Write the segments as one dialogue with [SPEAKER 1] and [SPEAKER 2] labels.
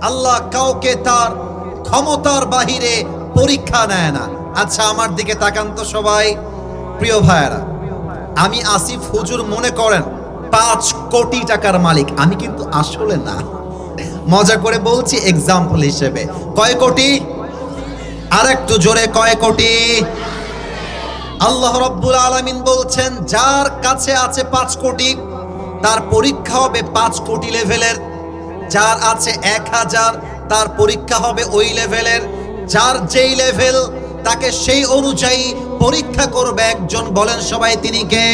[SPEAKER 1] আল্লাহ কাউকে তার ক্ষমতার বাহিরে পরীক্ষা নেয় না। আচ্ছা, আমার দিকে তাকান তো সবাই। প্রিয় ভাইয়েরা, আমি আসিফ হুজুর মনে করেন 5 কোটি টাকার মালিক, আমি কিন্তু আসলে না, মজা করে বলছি এক্সাম্পল হিসেবে। কয় কোটি? আর একটু জোরে, কয় কোটি? আল্লাহ রাব্বুল আলামিন বলছেন, যার কাছে আছে 5 কোটি তার পরীক্ষা হবে 5 কোটি লেভেলের, যার আছে 1000 তার পরীক্ষা হবে ওই লেভেলের, যার যেই লেভেল তাকে সেই অনুযায়ী পরীক্ষা করবে একজন। বলেন সবাই, তিনি কে?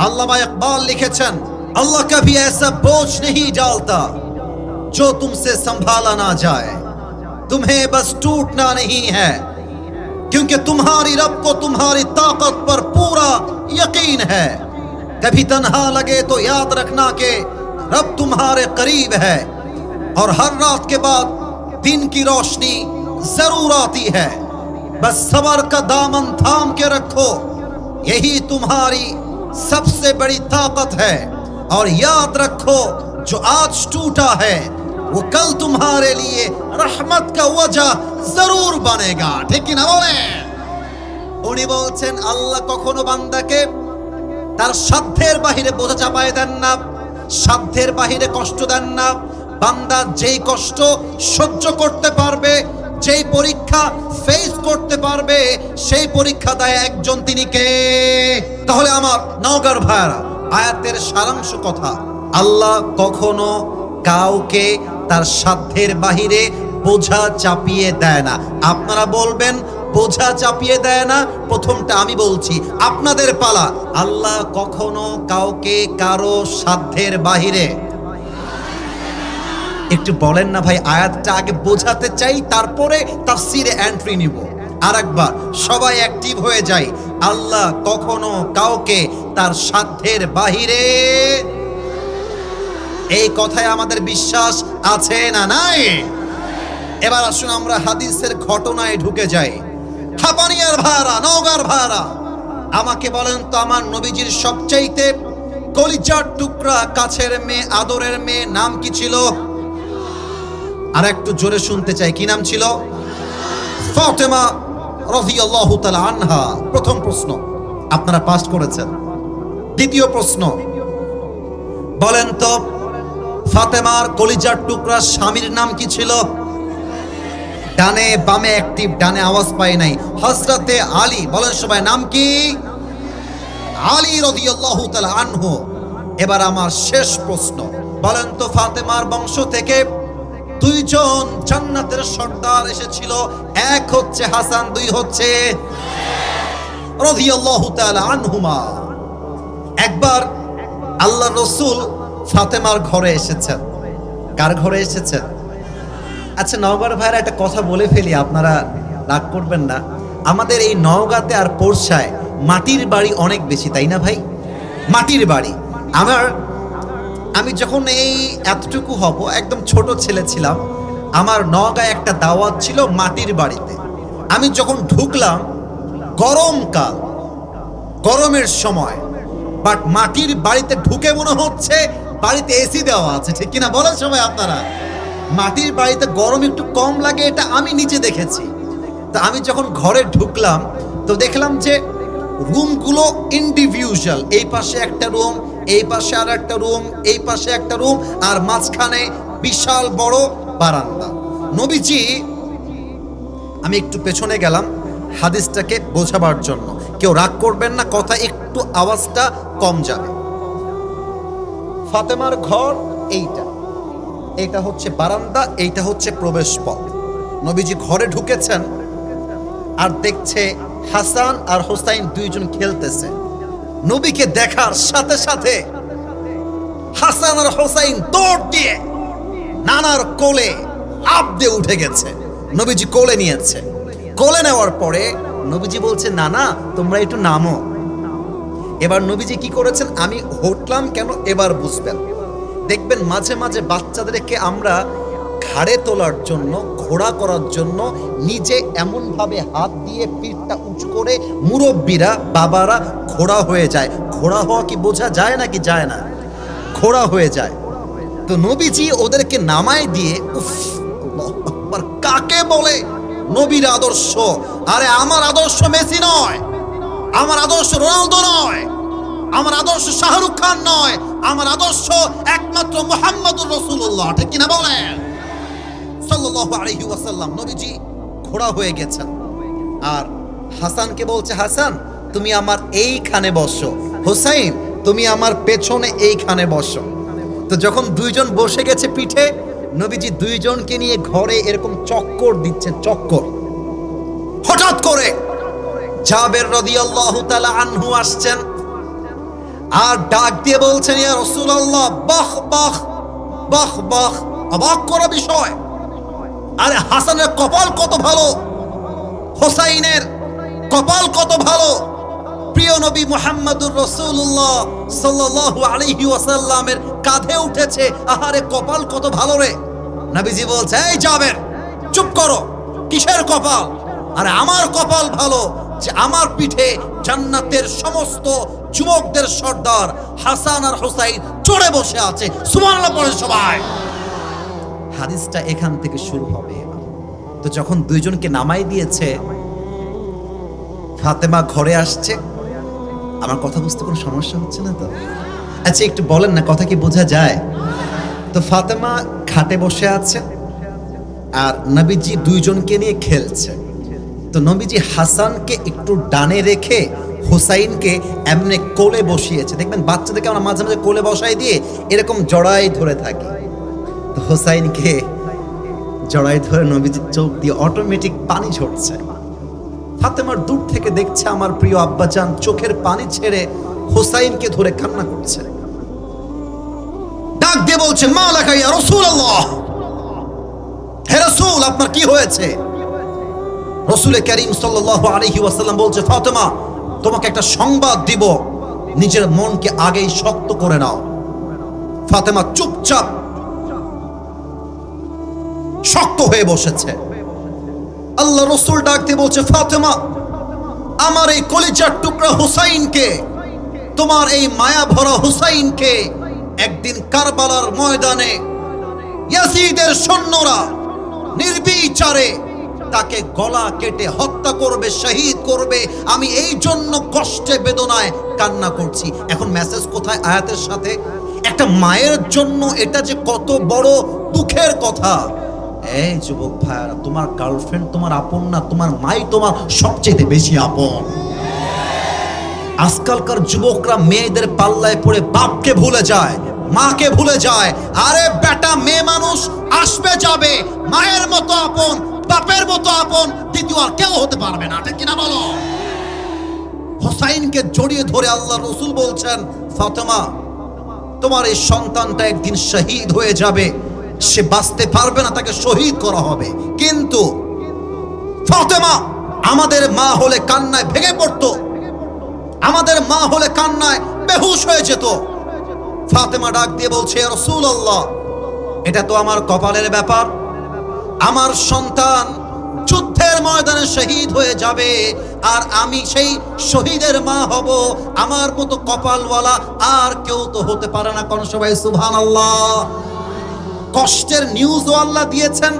[SPEAKER 1] আল্লামা ইকবাল লিখেছেন, আল্লাহ কभी ऐसा बोझ नहीं डालता जो तुमसे संभाला ना जाए, तुम्हें बस टूटना नहीं है, क्योंकि तुम्हारी रब को तुम्हारी ताकत पर पूरा यकीन है। कभी तन्हा लगे तो याद रखना कि रब तुम्हारे करीब है, और हर रात के बाद दिन की रोशनी जरूर आती है। बस सबर का दामन थाम के रखो, यही तुम्हारी सबसे बड़ी ताकत है। और याद रखो, जो आज टूटा है वो कल तुम्हारे लिए रहमत का वजह जरूर बनेगा। ठीक ना बोले? উনি বলছেন, আল্লাহ কখনো বান্দাকে তার সাধ্যের বাহিরে বোঝা চাপায় দেন না, সাধ্যের বাহিরে কষ্ট দেন না। বান্দা যেই কষ্ট সহ্য করতে পারবে, যেই পরীক্ষা ফেস করতে পারবে, সেই পরীক্ষা দেয় একজন, তিনি কে? তাহলে আমার নওগাঁর ভাইরা, আয়াতের সারাংশ কথা, আল্লাহ কখনো কাউকে তার সাধ্যের বাহিরে বোঝা চাপিয়ে দেয় না। আপনারা বলবেন বোঝা চাপিয়ে দেয় না, প্রথমটা আমি বলছি, আপনাদের পালা। আল্লাহ কখনো কাউকে কারো সাধ্যের বাহিরে, একটু বলেন না ভাই, আয়াতটা আগে বোঝাতে চাই, তারপরে তাফসিরে এন্ট্রি নিব। আরেকবার সবাই অ্যাক্টিভ হয়ে যাই। আল্লাহ কখনো কাউকে তার সাধ্যের বাহিরে, এই কথায় আমাদের বিশ্বাস আছে না নাই? এবার আসুন আমরা হাদিসের ঘটনায় ঢুকে যাই। হাপানিয়ার ভাড়া, নওগাঁর ভাড়া, আমাকে বলেন তো, আমার নবীজির সবচাইতে কলিজার টুকরা, কাছের মেয়ে, আদরের মেয়ে নাম কি ছিল? আর একটু জোরে শুনতে চাই, কি নাম ছিল? ফাতেমা রাদিয়াল্লাহু তাআলা আনহা। প্রথম প্রশ্ন আপনারা পাস করেছেন। দ্বিতীয় প্রশ্ন, বলেন তো ফাতেমার কলিজার টুকরা স্বামীর নাম কি ছিল? ডানে বামে অ্যাক্টিভ, ডানে আওয়াজ পাই নাই। হযরতে আলী, বলেন সবাই, নাম কি? আলী রাদিয়াল্লাহু তাআলা আনহু। এবার আমার শেষ প্রশ্ন, বলেন তো ফাতেমার বংশ থেকে 2 জন জান্নাতের সর্দার এসেছিল, এক হচ্ছে হাসান, 2 হচ্ছে রাদিয়াল্লাহু তাআলা আনহুমা। একবার আল্লাহ রাসূল ফাতেমার ঘরে এসেছেন। কার ঘরে এসেছেন? আচ্ছা নওগাঁর ভাইরা, একটা কথা বলে ফেলি, আপনারা রাগ করবেন না। আমাদের এই নওগাঁতে আর পোরশায় মাটির বাড়ি অনেক বেশি, তাই না ভাই? মাটির বাড়ি। আমি যখন এই এতটুকু হব, একদম ছোট ছেলে ছিলাম, আমার নওগাঁয় একটা দাওয়াত ছিল মাটির বাড়িতে। আমি যখন ঢুকলাম, গরমকাল, গরমের সময়, বাট মাটির বাড়িতে ঢুকে মনে হচ্ছে বাড়িতে এসি দেওয়া আছে। ঠিক কিনা বলেন সবাই আপনারা? মাটির বাড়িতে গরম একটু কম লাগে, এটা আমি নিজে দেখেছি। তা আমি যখন ঘরে ঢুকলাম তো দেখলাম যে রুমগুলো ইন্ডিভিজুয়াল, এই পাশে একটা রুম, এই পাশে আর একটা রুম, এই পাশে একটা রুম, আর মাঝখানে বিশাল বড় বারান্দা। নবীজি, আমি একটু পেছনে গেলাম হাদিসটাকে বোঝাবার জন্য, কেউ রাগ করবেন না, কথা একটু আওয়াজটা কম যাবে। ফাতেমার ঘর এইটা, এইটা হচ্ছে বারান্দা, এইটা হচ্ছে প্রবেশ পথ। নবীজি ঘরে ঢুকেছেন আর দেখছে হাসান আর হোসাইন 2 জন খেলতেছে। নবীকে দেখার সাথে সাথে হাসান আর হোসাইন দৌড় দিয়ে নানার কোলে লাফ দিয়ে উঠে গেছে। নবীজি কোলে নিয়েছে। কোলে নেওয়ার পরে নবীজি বলছে, নানা তোমরা একটু নামো। এবার নবীজি কি করেছেন, আমি হটলাম কেন এবার বুঝবেন। দেখবেন মাঝে মাঝে বাচ্চাদেরকে আমরা ঘাড়ে তোলার জন্য, ঘোড়া করার জন্য নিজে এমন ভাবে হাত দিয়ে পিঠটা উঁচু করে মুরব্বীরা, বাবারা ঘোড়া হয়ে যায়। ঘোড়া হওয়া কি বোঝা যায় নাকি যায় না? ঘোড়া হয়ে যায়। তো নবীজি ওদেরকে নামায় দিয়ে উফ, আল্লাহু আকবার, কাকে বলে নবীর আদর্শ? আরে আমার আদর্শ মেসি নয়, আমার আদর্শ রোনালদো নয়, আমার আদর্শ শাহরুখ খান নয়, আমার আদর্শ একমাত্র মুহাম্মদুর রাসূলুল্লাহ। ঠিক কিনা বলেন? সাল্লাল্লাহু আলাইহি ওয়াসাল্লাম। নবীজি ঘোড়া হয়ে গেছেন আর হাসানকে বলছে, হাসান তুমি আমার এইখানে বসো, হুসাইন তুমি আমার পেছনে এইখানে বসো। তো যখন দুইজন বসে গেছে পিঠে, নবীজি দুইজনকে নিয়ে ঘরে এরকম চক্কর দিচ্ছে, চক্কর। হঠাৎ করে জাবের রাদিয়াল্লাহু তাআলা আনহু আসছেন আর ডাক দিয়ে বলছেন, ইয়া রাসূলুল্লাহ, বাহ বাহ বাহ বাহ, অবাক করা বিষয়। আরে হাসানের কপাল কত ভালো, হোসাইনের কপাল কত ভালো। প্রিয় নবী মুহাম্মদুর রাসূলুল্লাহ সাল্লাল্লাহু আলাইহি ওয়াসাল্লামের কাঁধে উঠেছে। আহারে কপাল কত ভালো রে। নবীজি বলছে, এই জাবের চুপ করো, কিসের কপাল? আরে আমার কপাল ভালো যে আমার পিঠে জান্নাতের সমস্ত যুবকদের সর্দার হাসান আর হোসাইন চড়ে বসে আছে। সুবহানাল্লাহ পড়েন সবাই। হাদিসটা এখান থেকে শুরু হবে। তো যখন দুইজনকে নামাই দিয়েছে, ফাতেমা ঘরে আসছে। আমার কথা বুঝতে কোনো সমস্যা হচ্ছে না তো? আচ্ছা একটু বলেন না, কথা কি বোঝা যায়? তো ফাতেমা খাটে বসে আছে আর নবীজি দুইজনকে নিয়ে খেলছে। তো নবীজি হাসানকে একটু ডানে রেখে হুসাইনকে এমনি কোলে বসিয়েছে। দেখবেন বাচ্চাদেরকে আমরা মাঝে মাঝে কোলে বসাই দিয়ে এরকম জড়াই ধরে থাকি। তো হুসাইনকে জড়াই ধরে নবীজির চোখ দিয়ে অটোমেটিক পানি ঝরছে। ফাতেমার দূর থেকে দেখছে আমার প্রিয় আব্বাজান চোখের পানি ছেড়ে হুসাইনকে ধরে কান্না করছে। ডাক দিয়ে বলছে, মা লাকা ইয়া রাসূলুল্লাহ, হে রাসূল আপনার কি হয়েছে? রাসূল কারীম সাল্লাল্লাহু আলাইহি ওয়াসাল্লাম বলছে, ফাতেমা তোমাকে একটা সংবাদ দিব, নিজের মনকে আগেই শক্ত করে নাও। ফাতেমা চুপচাপ শক্ত হয়ে বসেছে। আল্লাহ রাসূল ডাক দিয়ে বলছে, ফাতেমা আমার এই কলিজার টুকরা হুসাইনকে, তোমার এই মায়া ভরা হুসাইনকে একদিন কারবালার ময়দানে ইয়াজিদের সৈন্যরা নির্বিচারে তাকে গলা কেটে হত্যা করবে, শহীদ করবে। আমি এই জন্য কষ্টে বেদনায় কান্না করছি। এখন মেসেজ কোথায় আয়াতের সাথে? একটা মায়ের জন্য এটা যে কত বড় দুঃখের কথা। এই যুবক ভাইরা, তোমার গার্লফ্রেন্ড তোমার আপন না, তোমার মাই তোমার সবচেয়ে বেশি আপন। আজকালকার যুবকরা মেয়েদের পাল্লায় পড়ে বাপকে ভুলে যায়, মাকে ভুলে যায়। আরে বেটা, মেয়ে মানুষ আসবে যাবে, মায়ের মতো আপন, বাপের মতো আপন দ্বিতীয় আর কেউ হতে পারবে না। ঠিক কিনা বলো? হোসাইনকে জড়িয়ে ধরে আল্লাহ রাসূল বলছেন, ফাতেমা তোমার এই সন্তানটা একদিন শহীদ হয়ে যাবে, সে বাঁচতে পারবে না, তাকে শহীদ করা হবে। কিন্তু ফাতেমা আমাদের মা হলে কান্নায় ভেঙে পড়তো, আমাদের মা হলে কান্নায় বেহুশ হয়ে যেত। ফাতেমা ডাক দিয়ে বলছে, ইয়া রাসূলুল্লাহ এটা তো আমার কপালের ব্যাপার, আমার সন্তান যুদ্ধের ময়দানে শহীদ হয়ে যাবে আর আমি সেই শহীদের মা হব। আমার মতো কপালওয়ালা আর কেউ তো হতে পারে না। কোন সবাই সুবহানাল্লাহ। কষ্টের নিউজও আল্লাহ দিয়েছেন,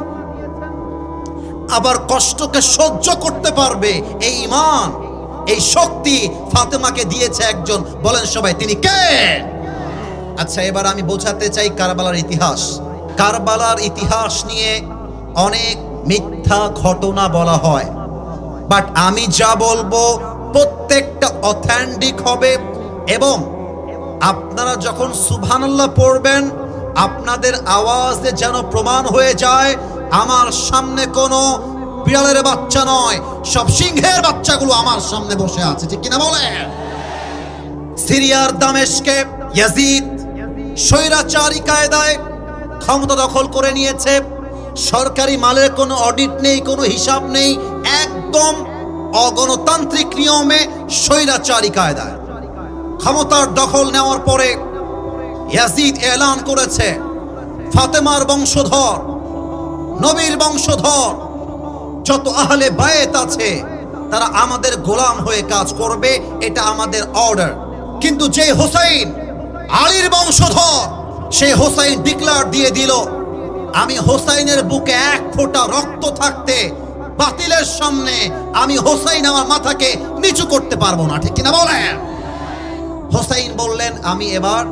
[SPEAKER 1] আবার কষ্টকে সহ্য করতে পারবে এই ঈমান, এই শক্তি ফাতেমাকে দিয়েছে একজন। বলেন সবাই তিনি কে? আচ্ছা এবার আমি বোঝাতে চাই কারবালার ইতিহাস। কারবালার ইতিহাস নিয়ে অনেক মিথ্যা ঘটনা বলা হয়, বাট আমি যা বলবো প্রত্যেকটা অথেন্টিক হবে। এবং আপনারা যখন সুবহানাল্লাহ পড়বেন, আপনাদের আওয়াজে যেন প্রমাণ হয়ে যায় আমার সামনে কোনো বিড়ালের বাচ্চা নয়, সব সিংহের বাচ্চাগুলো আমার সামনে বসে আছে। ঠিক কিনা বলেন? সিরিয়ার দামেস্কে ইয়াজিদ স্বৈরাচারী কায়দায় ক্ষমতা দখল করে নিয়েছে। সরকারি মালের কোনো অডিট নেই, কোনো হিসাব নেই, একদম অগণতান্ত্রিক নিয়মে স্বৈরাচারী কায়দায় ক্ষমতার দখল নেওয়ার পরে ইয়াজিদ এলান করেছে, ফাতেমার বংশধর, নবীর বংশধর যত আহলে বায়েত আছে তারা আমাদের গোলাম হয়ে কাজ করবে, এটা আমাদের অর্ডার। কিন্তু যে হোসেন আলীর বংশধর, সেই হোসাইন ডিক্লার দিয়ে দিল, আমি হোসাইনের বুকে এক ফোঁটা রক্ত থাকতে বাতিলের সামনে আমি হোসাইন আমার মাথাকে নিচু করতে পারবো না, ঠিক কিনা বলেন? হোসাইন বললেন, আমি এবার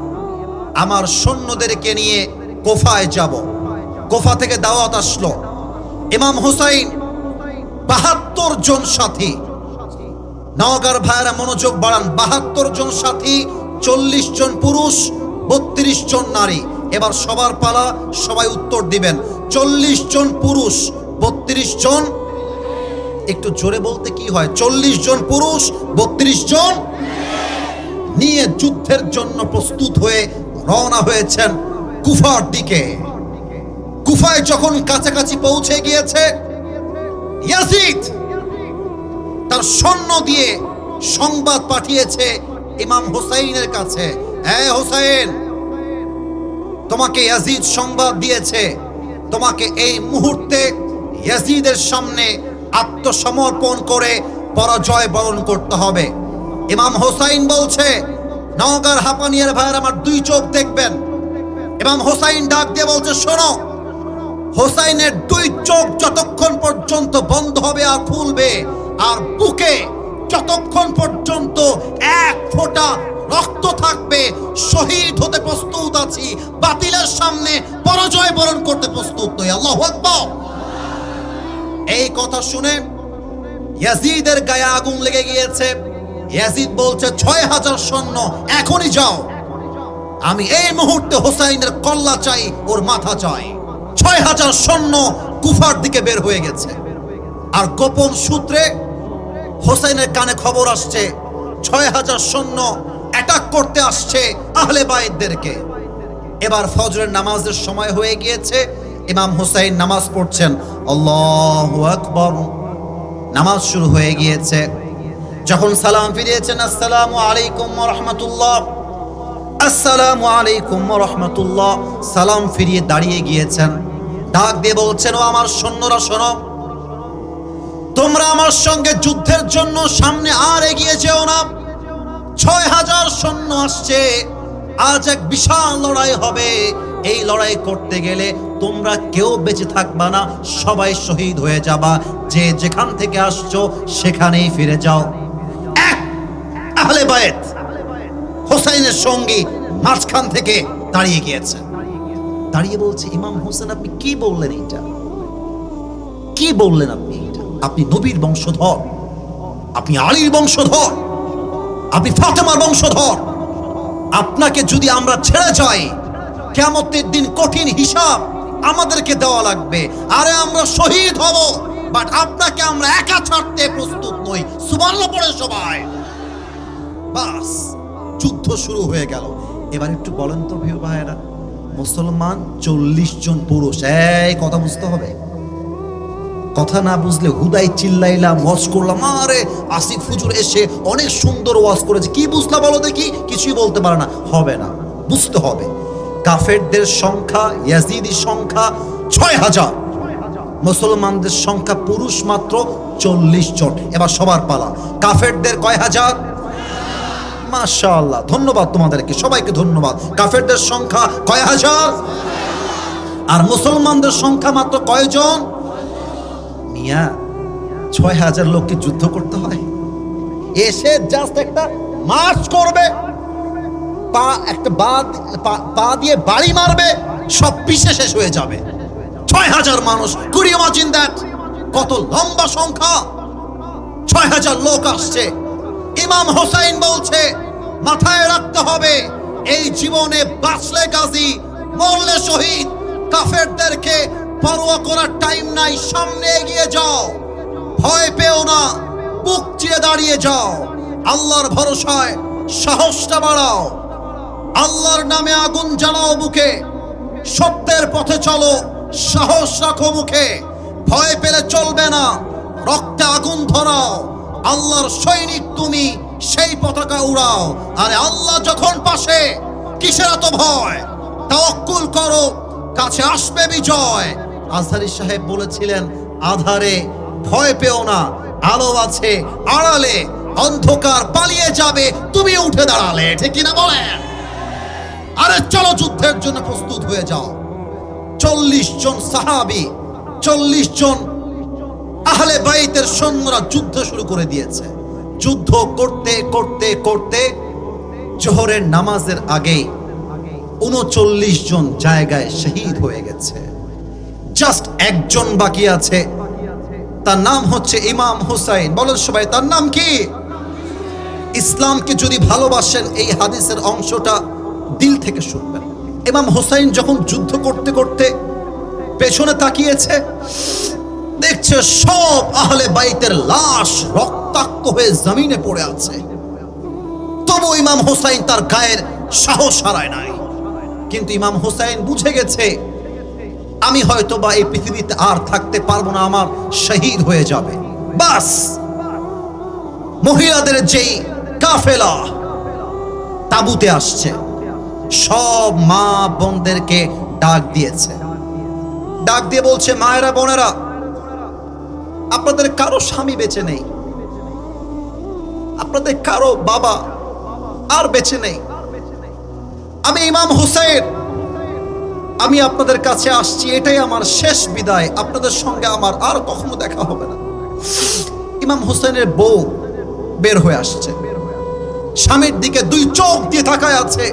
[SPEAKER 1] আমার সৈন্যদেরকে নিয়ে কুফায় যাব। কুফা থেকে দাওয়াত আসলো। ইমাম হোসাইন ৭২ জন সাথী, নওগাঁর ভাইরা মনোযোগ বাড়ান, ৭২ জন সাথী, ৪০ জন পুরুষ, ৩২ জন নারী। এবার সবার পালা, সবাই উত্তর দিবেন। ৪০ জন পুরুষ, ৩২ জন, একটু জোরে বলতে কি হয়, ৪০ জন পুরুষ, ৩২ জন নিয়ে যুদ্ধের জন্য প্রস্তুত হয়ে রওনা হয়েছেন কুফার দিকে। কুফায় যখন কাছাকাছি পৌঁছে গিয়েছে, ইয়াজিদ তার সৈন্য দিয়ে সংবাদ পাঠিয়েছে ইমাম হোসাইনের কাছে, হ্যাঁ হোসাইন, তোমাকে ইয়াজিদ সংবাদ দিয়েছে, তোমাকে এই মুহূর্তে ইয়াজিদের সামনে আত্মসমর্পণ করে পরাজয় বরণ করতে হবে। ইমাম হোসাইন বলছে, নওগাঁর হাপানিয়ার ভাইয়ের আমার 2 চোখ দেখবেন। ইমাম হোসাইন ডাক দিয়ে বলছে, শোনো, হোসাইনের 2 চোখ যতক্ষণ পর্যন্ত বন্ধ হবে আর খুলবে, আর বুকে যতক্ষণ পর্যন্ত এক ফোঁটা রক্ত থাকবে, শহীদ হতে প্রস্তুত আছি, বাতিলের সামনে পরাজয় বরণ করতে প্রস্তুত নই। আল্লাহু আকবার। এই কথা শুনে ইয়াজিদের গায়ে আগুন লেগে গিয়েছে। ইয়াজিদ বলছে, ৬০০০ সৈন্য, এখনই যাও, আমি এই মুহূর্তে হোসাইনের কল্লা চাই, ওর মাথা চাই। ৬০০০ সৈন্য কুফার দিকে বের হয়ে গেছে। আর গোপন সূত্রে হোসাইনের কানে খবর আসছে, ৬০০০ সৈন্য অ্যাটাক করতে আসছে আহলে বাইতদেরকে। এবার ফজরের নামাজের সময় হয়ে গিয়েছে। ইমাম হোসাইন নামাজ পড়ছেন, আল্লাহু আকবার। নামাজ শুরু হয়ে গিয়েছে। যখন সালাম ফিরিয়েছেন, আসসালামু আলাইকুম ওয়া রাহমাতুল্লাহ, আসসালামু আলাইকুম ওয়া রাহমাতুল্লাহ, সালাম ফিরিয়ে দাঁড়িয়ে গিয়েছেন। ডাক দিয়ে বলছেন, ও আমার সৈন্যরা শোনো, তোমরা আমার সঙ্গে যুদ্ধের জন্য সামনে আর এগিয়ে যেও না। ৬০০০ সৈন্য আসছে, আজ এক বিশাল লড়াই হবে। এই লড়াই করতে গেলে তোমরা কেউ বেঁচে থাকবা না, সবাই শহীদ হয়ে যাবা। যে যেখান থেকে আসছো সেখানেই ফিরে যাও। এক আহলে বায়েত হোসাইনের সঙ্গী মাঝখান থেকে দাঁড়িয়ে গিয়েছে। দাঁড়িয়ে বলছে, ইমাম হোসেন, আপনি কি বললেন? এটা কি বললেন আপনি? এটা আপনি নবীর বংশধর, আপনি আলীর বংশধর, আপনি ফাতেমার বংশধর। আপনাকে যদি আমরা ছেড়ে যাই, কিয়ামতের দিন কঠিন হিসাব আমাদেরকে দেওয়া লাগবে। আরে আমরা শহীদ হব, বাট আপনাকে আমরা একা ছাড়তে প্রস্তুত নই। সুবহানাল্লাহ পড়ে সবাই। বাস, যুদ্ধ শুরু হয়ে গেল। এবার একটু বলেন তো প্রিয় ভাইয়েরা, মুসলমান ৪০ জন পুরুষ, এই কথা বুঝতে হবে। কথা না বুঝলে হুদাই চিল্লাইলাম, ওয়াজ করলাম, আরে আসিফ হুজুর এসে অনেক সুন্দর ওয়াজ করেছে, কি বুঝলা বলো দেখি, কিছুই বলতে পারে না, হবে না, বুঝতে হবে। কাফেরদের সংখ্যা, ইয়াজিদি সংখ্যা ৬০০০, মুসলমানদের সংখ্যা পুরুষ মাত্র ৪০ জন। এবার সবার পালা। কাফেরদের কয় হাজার? মাশাআল্লাহ, ধন্যবাদ তোমাদেরকে, সবাইকে ধন্যবাদ। কাফেরদের সংখ্যা কয় হাজার? আর মুসলমানদের সংখ্যা মাত্র কয়জন? মিয়া, ৬০০০ লোককে যুদ্ধ করতে হয়? এসে জাস্ট একটা মার্চ করবে, পা দিয়ে বাড়ি মারবে, সব পিষে শেষ হয়ে যাবে। ৬০০০ মানুষ, কুড ইউ ইমাজিন দ্যাট? কত লম্বা সংখ্যা। ৬০০০ লোক আসছে। ইমাম হোসাইন বলছে, মাথায় রাখতে হবে, এই জীবনে বাঁচলে গাজী, মরলে শহীদ। কাফেরদেরকে পরোয়া করার টাইম নাই, সামনে এগিয়ে যাও, ভয় পেও না, বুক চিরে দাঁড়িয়ে যাও, আল্লাহর ভরসায় সাহসটা বাড়াও, আল্লাহর নামে আগুন জ্বালাও বুকে, সত্যের পথে চলো, সাহস রাখো মুখে, ভয় পেলে চলবে না, রক্তে আগুন ধরাও, আল্লাহর সৈনিক তুমি, সেই পতাকা উড়াও। আরে আল্লাহ যখন পাশে, কিসের এত ভয়? তাওয়াক্কুল করো, কাছে আসবে বিজয়। আজহারী সাহেব বলেছিলেন, আধারে ভয় পেও না, আলো আছে আড়ালে, অন্ধকার পালিয়ে যাবে তুমি উঠে দাঁড়ালে। ঠিক কিনা বলেন? আরে চলো যুদ্ধের জন্য প্রস্তুত হয়ে যাও। 40 জন সাহাবী, 40 জন আহলে বাইতের সৈন্যরা যুদ্ধ শুরু করে দিয়েছে। যুদ্ধ করতে করতে করতে জোহরের নামাজের আগে 39 জন জায়গায় শহীদ হয়ে গেছে। জাস্ট একজন বাকি আছে, তার নাম হচ্ছে ইমাম হুসাইন। বলেন সবাই, তার নাম কি? ইসলামকে যদি ভালোবাসেন এই হাদিসের অংশটা দিল থেকে শুনবেন। ইমাম হুসাইন যখন যুদ্ধ করতে করতে পেছনে তাকিয়েছে, দেখছে সব আহলে বাইতের লাশ রক্তাক্ত হয়ে জমিনে পড়ে আছে। তবু ইমাম হুসাইন তার গায়ের সাহস হারায় নাই। কিন্তু ইমাম হুসাইন বুঝে গেছে, আমি হয়তো বা এই পৃথিবীতে আর থাকতে পারবো না, আমার শহীদ হয়ে যাবে। বাস মহিলাদের যেই কাফেলা তাবুতে আসছে, সব মা বোনদেরকে ডাক দিয়েছে। ডাক দিয়ে বলছে, মায়েরা বোনেরা, আপনাদের কারো স্বামী বেঁচে নেই, আপনাদের কারো বাবা আর বেঁচে নেই। আমি ইমাম হুসাইন, আমি আপনাদের কাছে আসছি, এটাই আমার শেষ বিদায়। আপনাদের সঙ্গে আমার আর কখনো দেখা হবে না। ইমাম হুসাইনের বউ বের হয়ে আসছে, স্বামীর দিকে 2 চোখ দিয়ে তাকায় আছে,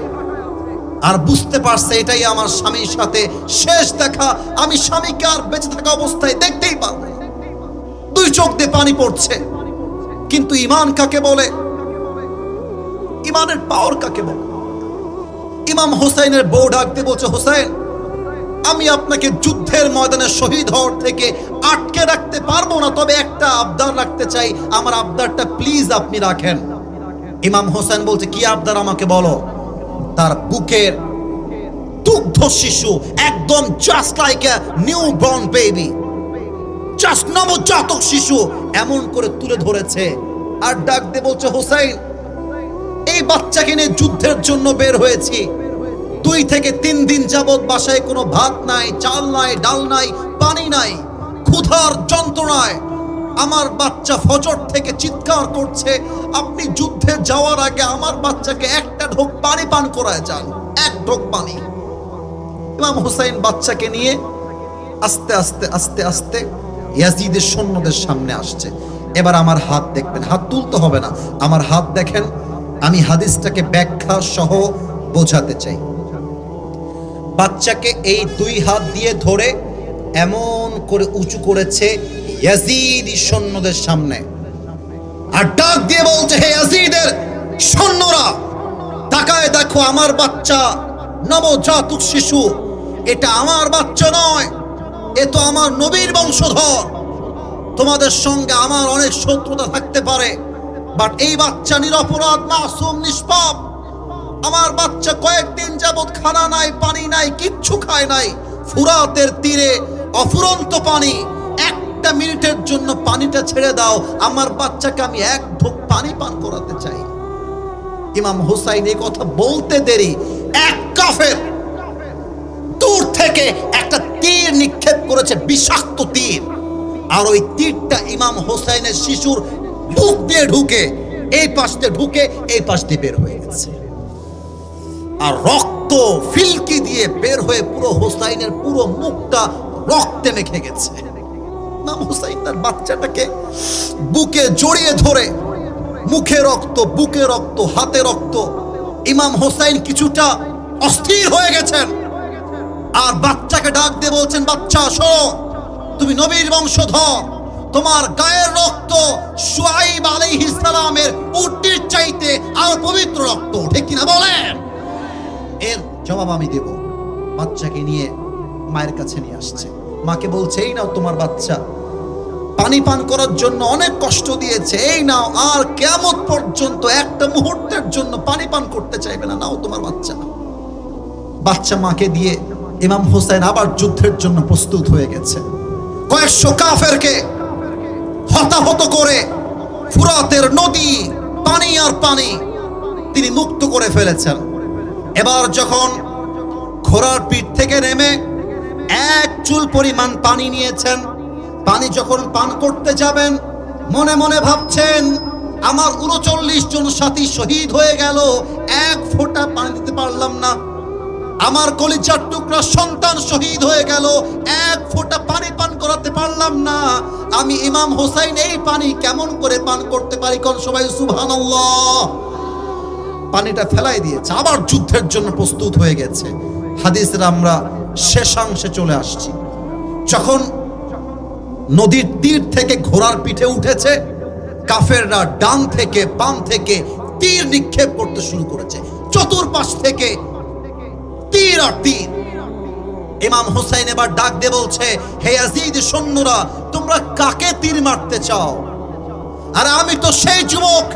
[SPEAKER 1] আর বুঝতে পারছে এটাই আমার স্বামীর সাথে শেষ দেখা। আমি স্বামীকে আর বেঁচে থাকা অবস্থায় দেখতেই পারবো না। 2 চোখ দিয়ে পানি পড়ছে। কিন্তু ঈমান কাকে বলে? ঈমানের পাওয়ার কাকে বলে? ইমাম হুসাইনের বউ ডাক দিয়ে বলছে, হুসাইন, আমি আপনাকে যুদ্ধের ময়দানে শহীদ হওয়ার থেকে আটকে রাখতে পারবো না, তবে একটা আবদার রাখতে চাই, আমার আবদারটা প্লিজ আপনি রাখেন। ইমাম হুসাইন বলছে, কি আবদার আমাকে বলো। তার বুকের দুগ্ধ শিশু, একদম just like a new born baby, just নবজাতক শিশু এমন করে তুলে ধরেছে, আর ডাক দিয়ে বলছে, হুসাইন, এই বাচ্চাকে নিয়ে যুদ্ধের জন্য বের হয়েছি। 2 থেকে 3 দিন যাবত বাসায় কোনো ভাত নাই, চাল নাই, ডাল নাই, পানি নাই। ক্ষুধার যন্ত্রণায় আমার বাচ্চা ফজর থেকে চিৎকার করছে। আপনি যুদ্ধে যাওয়ার আগে আমার বাচ্চাকে একটা ঢোক পানি পান করায় যান, 1 ঢোক পানি। ইমাম হুসাইন বাচ্চাকে নিয়ে আস্তে আস্তে আস্তে আস্তে ইয়াজিদের সৈন্যদের সামনে আসছে। এবার আমার হাত দেখবেন, হাত তুলতে হবে না, আমার হাত দেখেন। আমি হাদিসটাকে ব্যাখ্যা সহ বোঝাতে চাই। বাচ্চাকে এই 2 হাত দিয়ে ধরে এমন করে উঁচু করেছে ইয়াজিদি সৈন্যদের সামনে, আর ডাক দিয়ে বলছে, হে ইয়াজিদের সৈন্যরা, তাকায় দেখো, আমার বাচ্চা নবজাতক শিশু, এটা আমার বাচ্চা নয়, এ তো আমার নবীর বংশধর। তোমাদের সঙ্গে আমার অনেক শত্রুতা থাকতে পারে, বাট এই বাচ্চা নিরপরাধ, মাসুম, নিষ্পাপ। আমার বাচ্চা কয়েকদিন যাবত খানা নাই, পানি নাই, কিচ্ছু খায় নাই। ফুরাতের তীরে অফুরন্ত পানি, 1 মিনিটের জন্য পানিটা ছেড়ে দাও, আমার বাচ্চাকে আমি 1 ঢোক পানি পান করাতে চাই। ইমাম হুসাইন এই কথা বলতে দেরি, এক কাফের দূর থেকে একটা তীর নিক্ষেপ করেছে, বিষাক্ত তীর, আর ওই তীরটা ইমাম হুসাইনের শিশুর বুক দিয়ে ঢুকে, এই পাশ দিয়ে ঢুকে এই পাশ দিয়ে বের হয়ে গেছে, আর রক্ত ফিলকি দিয়ে বের হয়ে পুরো হুসাইনের পুরো মুখটা রক্তে মেখে গেছে। ইমাম হুসাইন তার বাচ্চাটাকে বুকে জড়িয়ে ধরে, মুখে রক্ত, বুকে রক্ত, হাতে রক্ত। ইমাম হুসাইন কিছুটা অস্থির হয়ে গেছেন, আর বাচ্চাকে ডাক দিয়ে বলছেন, বাচ্চা শোনো, তুমি নবীর বংশধর, তোমার গায়ের রক্ত শুআইব আলাইহিস সালামের উটটির চাইতে আর পবিত্র রক্ত, ঠিক কিনা বলেন? এর জবাব আমি দেব। বাচ্চাকে নিয়ে মায়ের কাছে নিয়ে আসছে, মাকে বলছে, এই নাও তোমার বাচ্চা, পানি পান করার জন্য অনেক কষ্ট দিয়েছে, এই নাও, আর কিয়ামত পর্যন্ত একটা মুহূর্তের জন্য পানি পান করতে চাইবে না, নাও তোমার বাচ্চা। বাচ্চা মাকে দিয়ে ইমাম হুসাইন আবার যুদ্ধের জন্য প্রস্তুত হয়ে গেছে। কয়েকশো কাফেরকে হতাহত করে ফুরাতের নদী, পানি আর পানি তিনি মুক্ত করে ফেলেছেন। এবার যখন ঘোড়ার পিঠ থেকে নেমে 1 চুল পরিমাণ পানি নিয়েছেন, পানি যখন পান করতে যাবেন, মনে মনে ভাবছেন, আমার 39 জন সাথী শহীদ হয়ে গেল, 1 ফোঁটা পানি দিতে পারলাম না। আমার কলিজার টুকরা সন্তান শহীদ হয়ে গেল, এক ফোঁটা পানি পান করাতে পারলাম না, আমি ইমাম হোসাইন এই পানি কেমন করে পান করতে পারি? কোন সবাই সুবহানাল্লাহ। পানিটা ফেলাই দিয়েছে, আবার যুদ্ধের জন্য প্রস্তুত হয়ে গেছে। হাদিসের আমরা শেষাংশে চলে আসছি। যখন নদীর তীর থেকে ঘোড়ার পিঠে উঠেছে, কাফেররা ডান থেকে বাম থেকে তীর নিক্ষেপ করতে শুরু করেছে, চতুর্পাশ থেকে তীর আর তীর। ইমাম হোসেন এবার ডাক দিয়ে বলছে, হে ইয়াজিদ সৈন্যরা, তোমরা কাকে তীর মারতে চাও? আর আমি তো সেই যুবক,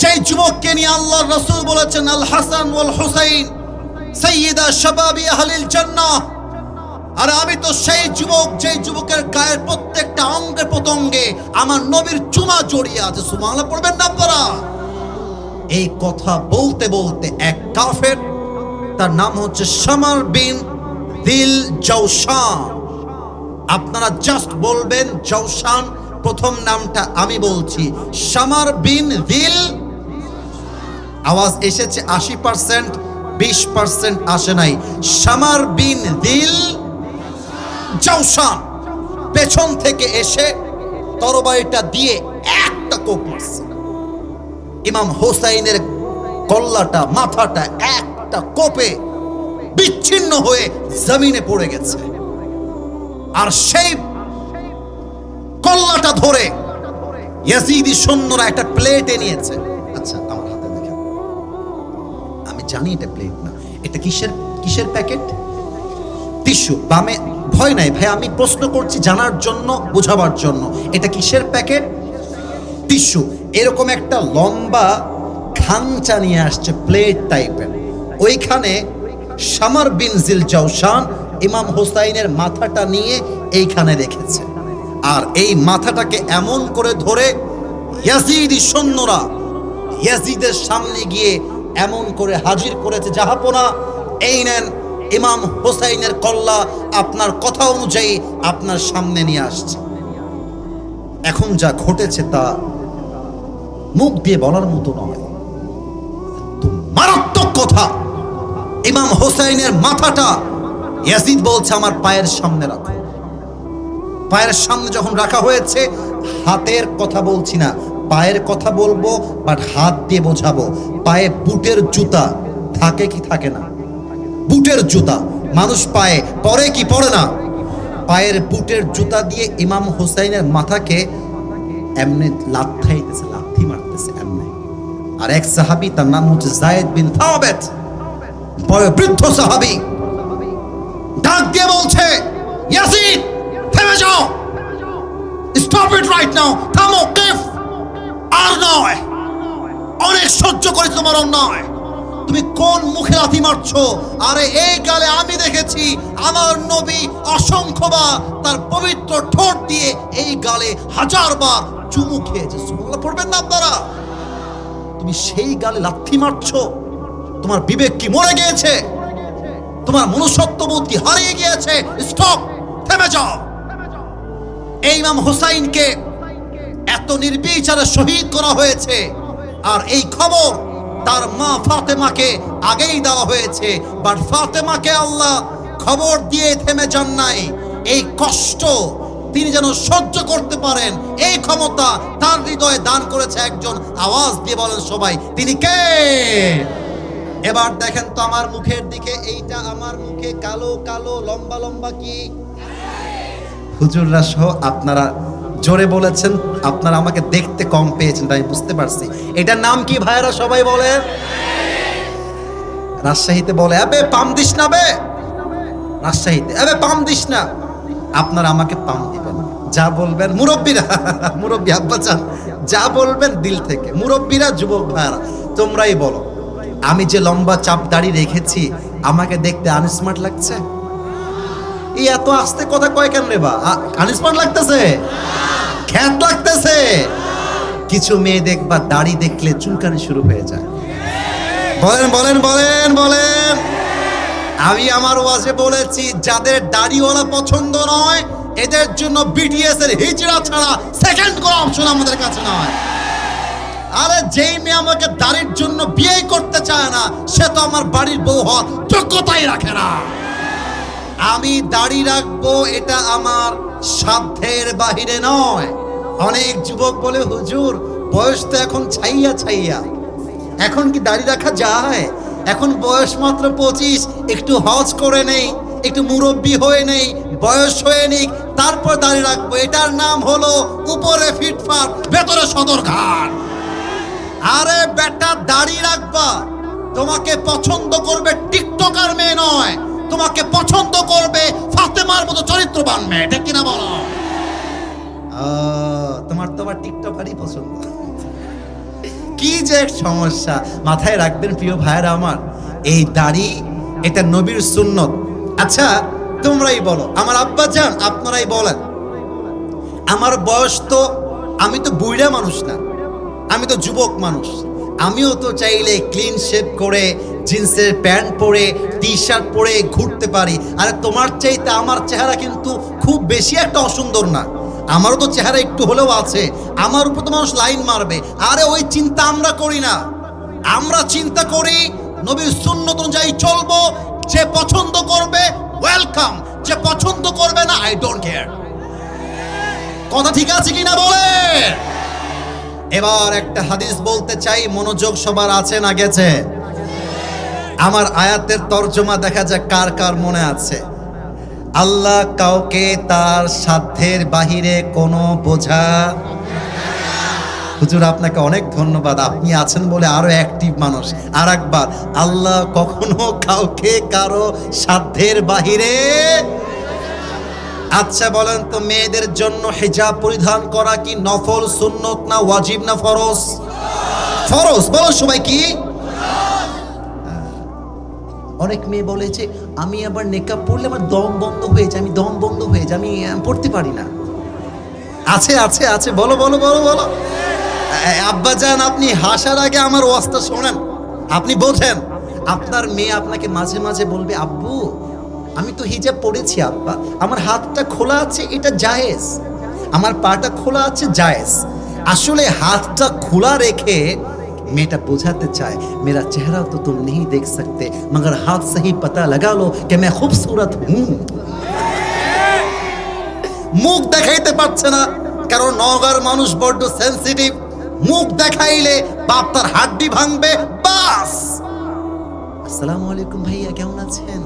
[SPEAKER 1] যেই যুবককে নিয়ে আল্লাহর রাসূল বলেছেন, আল হাসান ওয়াল হুসাইন সাইয়্যিদা শাবাবি আহলিল জান্নাহ। আর আমি তো সেই যুবক, যেই যুবকের গায়ের প্রত্যেকটা অঙ্গে প্রত্যঙ্গে আমার নবীর চুমা জড়িয়ে আছে। সুবহানাল্লাহ পড়বেন না আপনারা? এই কথা বলতে বলতে এক কাফের, তার নাম হচ্ছে শামার বিন দিল জাওশান। আপনারা জাস্ট বলবেন জাওশান, প্রথম নামটা আমি বলছি, শামার বিন দিল। আওয়াজ এসেছে 80%, 20% আসে নাই। শামার বিন দিল জাওশান পেছন থেকে এসে তরবারিটা দিয়ে একটা কোপ মারছে। ইমাম হোসাইনের কল্লাটা, মাথাটা একটা কোপে বিচ্ছিন্ন হয়ে জমিনে পড়ে গেছে। আর সেই কল্লাটা ধরে ইয়াজিদি সৈন্যরা একটা প্লেটে নিয়েছে। আচ্ছা, আমার হাতে দেখেন, আমি জানি এটা প্লেট না, এটা কিসের প্যাকেট? টিস্যু। বামে ভয় নাই ভাই, আমি প্রশ্ন করছি জানার জন্য, বোঝাবার জন্য। এটা কিসের প্যাকেট? টিস্যু। এরকম একটা লম্বা খাঞ্চা নিয়ে আসছে, প্লেট টাইপের। ওইখানে শামার বিন জিল জাওশান ইমাম হোসাইনের মাথাটা নিয়ে এইখানে রেখেছে। আর এই মাথাটাকে এমন করে ধরে ইয়াজিদি সৈন্যরা ইয়াজিদের সামনে গিয়ে এমন করে হাজির করেছে, জাহাপনা এই নেন, ইমাম হোসাইনের কল্লা আপনার কথা অনুযায়ী আপনার সামনে নিয়ে আসছে। এখন যা ঘটেছে তা মুখ দিয়ে বলার মতো নয়, মারাত্মক কথা। ইমাম হোসাইনের মাথাটা ইয়াজিদ বলছে, আমার পায়ের সামনে রাখো। পায়ের সামনে যখন রাখা হয়েছে, হাতের কথা বলছি না, পায়ের কথা বলবো, বাট হাত দিয়ে বোঝাবো। পায়ে বুটের জুতা থাকে কি থাকে না? বুটের জুতা মানুষ পায়ে পরে কি পরে না? পায়ের বুটের জুতা দিয়ে ইমাম হোসাইনের মাথাকে এমনি লাথি মারতেছে এমনি। আর এক সাহাবী, তার নাম হচ্ছে যায়েদ বিন সাবিত, বয়োবৃদ্ধ সাহাবী, ডাক দিয়ে বলছে, ইয়াজিদ থেমে যাও, স্টপ ইট রাইট নাও, থামো, কিফ, আর নয়, অনেক সহ্য করে তোমার অন্যায়, তুমি কোন মুখে লাথি মারছো? আরে এই গালে আমি দেখেছি আমার নবী অসংখ্যবার তার পবিত্র ঠোঁট দিয়ে এই গালে 1000 বার চুমু খেয়েছে। সুবহানাল্লাহ পড়বেন না আপনারা? তুমি সেই গালে লাথি মারছো? তোমার বিবেক কি মরে গিয়েছে? তোমার মনুষ্যত্ববোধ কি হারিয়ে গিয়েছে? স্টপ, থেমে যাও। এই ইমাম হোসাইনকে এত নির্বিচারে শহীদ করা হয়েছে, আর এই খবর তার মা ফাতেমাকে আগেই দেওয়া হয়েছে, বাট ফাতেমাকে আল্লাহ খবর দিয়ে থেমে যান নাই। এই কষ্ট তিনি যেন সহ্য করতে পারেন, এই ক্ষমতা তার হৃদয়ে দান করেছে একজন। আওয়াজ দিয়ে বলেন সবাই, তিনি কে? এবার দেখেন তো আমার মুখের দিকে, এইটা আমার মুখে কালো কালো লম্বা লম্বা কি? হুজুররা সহ আপনারা জোরে বলেছেন, আপনারা আমাকে দেখতে কম পেয়েছেন, তাই বুঝতে পারছি। এটার নাম কি ভাইরা? সবাই বলে। রাজশাহীতে বলে, আবে পাম দিস না বে। রাজশাহীতে আবে পাম দিস না। আপনারা আমাকে পাম দিবেন, যা বলবেন মুরব্বীরা, মুরব্বী আব্বাজান, যা বলবেন দিল থেকে। মুরব্বীরা, যুবক ভাইরা, তোমরাই বলো, আমি যে লম্বা চাপ দাড়ি রেখেছি আমাকে দেখতে আনস্মার্ট লাগছে? এই এত আস্তে কথা কয় কেন রে বা? আনস্মার্ট লাগতেছে? খ্যাত লাগতেছে? কিছু মেয়ে দেখবা দাড়ি দেখলে চুলকানি শুরু হয়ে যায়। বলেন বলেন বলেন বলেন। আমি আমার ওয়াজে বলেছি, যাদের দাড়িওয়ালা পছন্দ নয় এদের জন্য বিটিএস এর হিজড়া ছাড়া সেকেন্ড কোনো অপশন আমাদের কাছে নয়। আরে যেই মেয়ে আমাকে দাড়ির জন্য বিয়ে করতে চায় না সে তো আমার বাড়ির বউ হওয়ার যোগ্যতাই রাখে না। আমি দাড়ি রাখবো এটা আমার সাধ্যের বাহিরে নয়। অনেক যুবক বলে হুজুর বয়স তো এখন ছাইয়া ছাইয়া, এখন কি দাড়ি রাখা যায়? এখন বয়স মাত্র 25, একটু হজ করে নেই, একটু মুরব্বি হয়ে নেই, বয়স হয়ে নিক, তারপর দাড়ি রাখবো। এটার নাম হলো উপরে ফিটফাট ভেতরে সদরঘাট। আরে বেটা দাড়ি রাখবা, তোমাকে পছন্দ করবে টিকটকার মেয়ে নয়, তোমাকে পছন্দ করবে ফাতেমার মতো চরিত্রবান মেয়ে, ঠিক কিনা বলো? তোমার টিকটকারই পছন্দ। কি যে এক সমস্যা, মাথায় রাখবেন প্রিয় ভাইয়েরা আমার, এই দাড়ি এটা নবীর সুন্নত। আচ্ছা তোমরাই বলো, আমার আব্বা জান আপনারাই বলেন, আমার বয়স তো, আমি তো বুড়া মানুষ না, আমি তো যুবক মানুষ। আমিও তো চাইলে ক্লিন শেভ করে জিন্সের প্যান্ট পরে টি শার্ট পরে ঘুরতে পারি। আরে তোমার চাইতে আমার চেহারা কিন্তু খুব বেশি একটা অসুন্দর না, আমারও তো চেহারা একটু হলেও আছে, আমার উপর তো মানুষ লাইন মারবে। আরে ওই চিন্তা আমরা করি না, আমরা চিন্তা করি নবীর সুন্নত অনুযায়ী চলবো। যে পছন্দ করবে ওয়েলকাম, যে পছন্দ করবে না আই ডোন্ট কেয়ার। কথা ঠিক আছে কিনা বলে? এবার একটা হাদিস বলতে চাই, মনোযোগ সবার আছে না গেছে? আমার আয়াতের তর্জমা দেখা যাক কার কার মনে আছে। আল্লাহ কাউকে তার সাধ্যের বাহিরে কোনো বোঝা। হুজুর আপনাকে অনেক ধন্যবাদ, আপনি আছেন বলে আরো অ্যাক্টিভ মানুষ। আর একবার, আল্লাহ কখনো কাউকে কারো সাধ্যের বাহিরে। আচ্ছা বলেন তো, মেয়েদের জন্য হিজাব পরিধান করা কি নফল, সুন্নত না ওয়াজিব না ফরজ? ফরজ। বলো সবাই কি? অনেক মেয়ে বলে যে আমি আবার নেকাব পড়লে আমার দম বন্ধ হয়ে যায়, আমি দম বন্ধ হয়ে যায়, আমি পড়তে পারি না। আছে আছে আছে, বলো বলো বলো বলো। আব্বা জান আপনি হাসার আগে আমার ওয়াজটা শোনেন, আপনি বোঝেন। আপনার মেয়ে আপনাকে মাঝে মাঝে বলবে, আব্বু আমি তো হিজাব পড়েছি আব্বা, আমার হাতটা খোলা আছে এটা জায়েজ, আমার পাটা খোলা আছে জায়েজ। আসলে হাতটা খোলা রেখে मेरा बुझाते चाहे मेरा चेहरा तो तुम नहीं देख सकते मगर हाथ से ही पता लगा लो कि मैं खूबसूरत हूं। মুখ দেখাইতে পারছে না কারণ নওগাঁর মানুষ বড্ড সেনসিটিভ। মুখ দেখাইলে বাপ তার হাড্ডি ভাঙবে বাস। আসসালামু আলাইকুম ভাইয়া কেমন আছেন?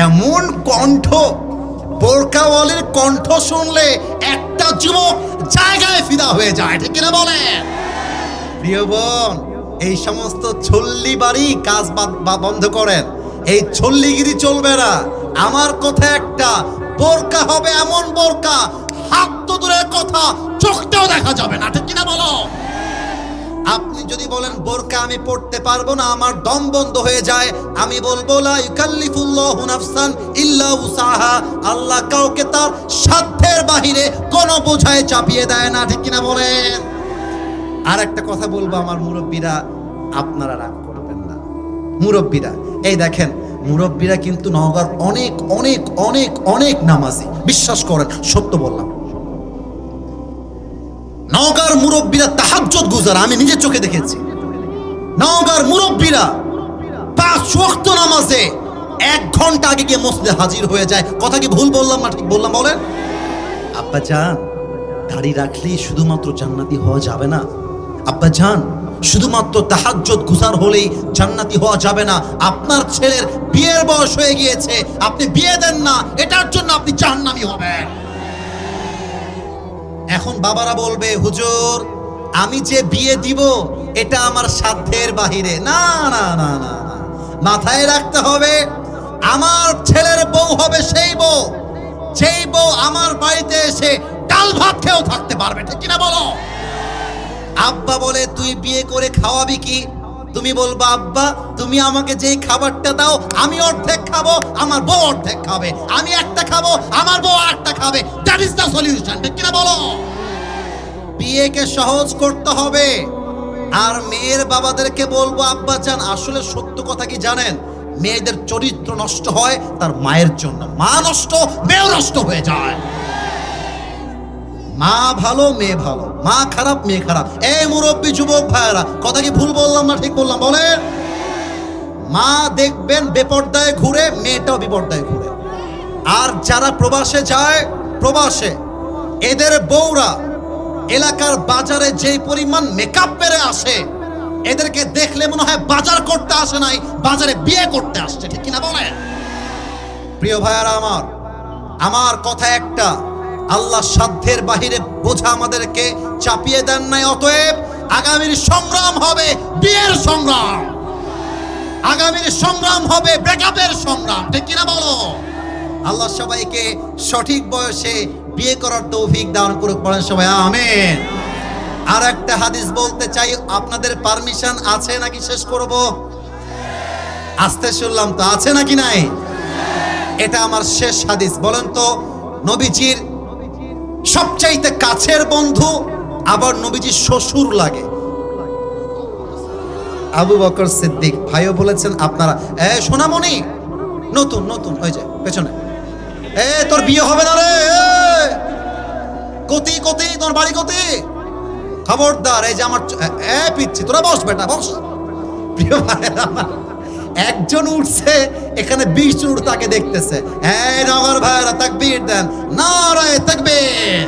[SPEAKER 1] এমন কণ্ঠ, বোরকাওয়ালির কণ্ঠ শুনলে একটা যুবক জায়গায় ফিদা হয়ে যায়, ঠিক কিনা বলে? প্রিয় বোন, এই সমস্ত ছল্লি বাড়ি কাজ বন্ধ করেন, এই ছল্লিগিরি চলবে না। আমার কথা একটা, বোরকা হবে এমন বোরকা হাত তো দূরের কথা চোখটাও দেখা যাবে না, ঠিক কিনা বলো? আপনি যদি বলেন বোরকা আমি পড়তে পারবো না, আমার দম বন্ধ হয়ে যায়, আমি বলবো লা ইউকাল্লিফুল্লাহু নাফসান ইল্লা উসাহা। আল্লাহ কাউকে তার সাধ্যের বাহিরে কোনো বোঝায় চাপিয়ে দেয় না, ঠিক কিনা বলেন? আর একটা কথা বলবো আমার মুরব্বীরা, আপনারা রাগ করবেন না। মুরব্বীরা এই দেখেন, মুরব্বীরা কিন্তু নওগাঁর অনেক অনেক অনেক অনেক নামাজি, বিশ্বাস করেন সত্য বললাম। নওগাঁর মুরব্বীরা তাহাজ্জুদ গুজার, আমি নিজের চোখে দেখেছি। নওগাঁর মুরব্বীরা 5 ওয়াক্ত নামাজে 1 ঘন্টা আগে গিয়ে মসজিদে হাজির হয়ে যায়। কথা কি ভুল বললাম না ঠিক বললাম বলেন? আব্বা জান দাড়ি রাখলেই শুধুমাত্র জান্নাতি হওয়া যাবে না। আব্বা জান শুধুমাত্র তাহাজ্জুদ গুজার হলেই জান্নাতি হওয়া যাবে না। আপনার ছেলের বিয়ের বয়স হয়ে গিয়েছে, আপনি বিয়ে দেন না, এটার জন্য আপনি জাহান্নামী হবেন। এখন বাবারা বলবে হুজুর আমি যে বিয়ে দিব এটা আমার সাধ্যের বাহিরে। না না না না, মাথায় রাখতে হবে আমার ছেলের বউ হবে সেই বউ, যেই বউ আমার বাড়িতে এসে ডাল ভাত খেয়েও থাকতে পারবে, ঠিক কিনা বলো? আব্বা বলে তুই বিয়ে করে খাওয়াবি কি? তুমি বলবা আব্বা তুমি আমাকে যেই খাবারটা দাও আমি অর্ধেক খাবো, আমার বউ অর্ধেক খাবে, আমি একটা খাবো, আমার বউ আরেকটা খাবে। দ্যাট ইজ দ্য সলিউশন, ঠিক কিনা বলো? বিয়েকে সহজ করতে হবে। আর মেয়ের বাবাদেরকে বলবো আব্বা জান আসলে সত্য কথা কি জানেন, মেয়েদের চরিত্র নষ্ট হয় তার মায়ের জন্য, মা নষ্ট মেয়েও নষ্ট হয়ে যায়। মা ভালো মেয়ে ভালো, মা খারাপ মেয়ে খারাপ। এই মুরব্বী যুবক ভাইরা, কথা কি ভুল বললাম না ঠিক বললাম বলেন? মা দেখবেন বেপর্দায় ঘুরে, মেয়েটাও বিপর্দায় ঘুরে। আর যারা প্রবাসে যায়, প্রবাসে এদের বউরা এলাকার বাজারে যেই পরিমাণ মেকআপ পেরে আসে, এদেরকে দেখলে মনে হয় বাজার করতে আসে নাই, বাজারে বিয়ে করতে আসছে, ঠিক কিনা বলেন? প্রিয় ভাইয়ারা আমার, আমার কথা একটা, আল্লাহ সাধ্যের বাহিরে বোঝা আমাদেরকে চাপিয়ে দেন নাই। অতএব আগামীর সংগ্রাম হবে বিয়ের সংগ্রাম, আগামীর সংগ্রাম হবে ব্রেকআপের সংগ্রাম, ঠিক কিনা বলো? আল্লাহ সবাইকে সঠিক বয়সে বিয়ে করার তৌফিক দান করুক, বলেন সবাই আমিন। আর একটা হাদিস বলতে চাই, আপনাদের পারমিশন আছে নাকি শেষ করব? আসতে শুনলাম তো, আছে নাকি নাই? এটা আমার শেষ হাদিস। বলেন তো, নবীজির সবচাইতে কাছের বন্ধু আবার নবীজির শ্বশুর লাগে আবু বকর সিদ্দিক। ভাইও বলেছেন আপনারা, সোনামণি নতুন নতুন ওই যে পেছনে, তোর বিয়ে হবে না রে, কতি কতি তোর বাড়ি কতি, খবরদার। এই যে আমার পিচ্ছি, তোরা বস বেটা বস। প্রিয় ভাইরা, একজন উঠছে, এখানে 20 জন উঠে তাকে দেখতেছে। নগর ভাইরা তাকবীর দেন, নারায়ে তাকবীর।